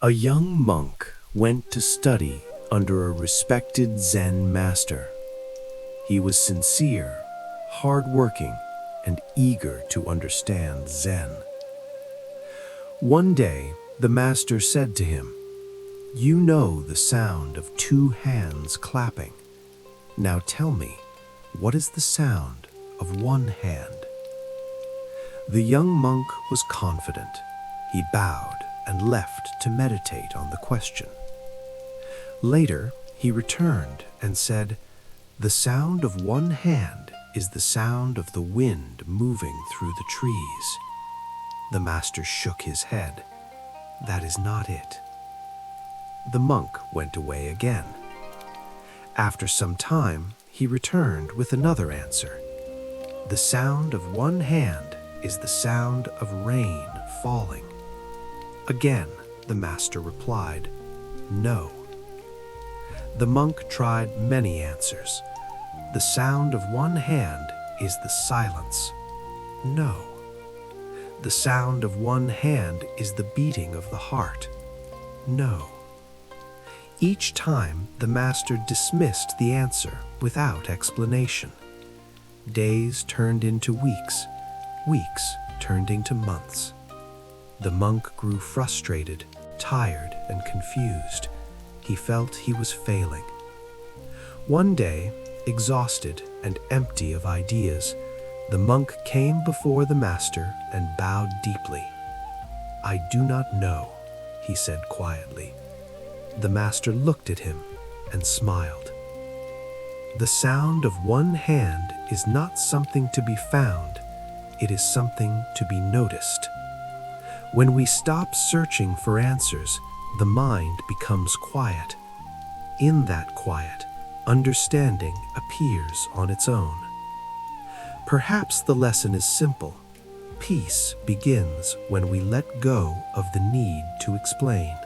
A young monk went to study under a respected Zen master. He was sincere, hardworking, and eager to understand Zen. One day, the master said to him, "You know the sound of two hands clapping. Now tell me, what is the sound of one hand?" The young monk was confident. He bowed and left to meditate on the question. Later, he returned and said, "The sound of one hand is the sound of the wind moving through the trees." The master shook his head. "That is not it." The monk went away again. After some time, he returned with another answer. "The sound of one hand is the sound of rain falling." Again, the master replied, "No." The monk tried many answers. "The sound of one hand is the silence." No. "The sound of one hand is the beating of the heart." No. Each time, the master dismissed the answer without explanation. Days turned into weeks. Weeks turned into months. The monk grew frustrated, tired, and confused. He felt he was failing. One day, exhausted and empty of ideas, the monk came before the master and bowed deeply. "I do not know," he said quietly. The master looked at him and smiled. "The sound of one hand is not something to be found, it is something to be noticed." When we stop searching for answers, the mind becomes quiet. In that quiet, understanding appears on its own. Perhaps the lesson is simple. Peace begins when we let go of the need to explain.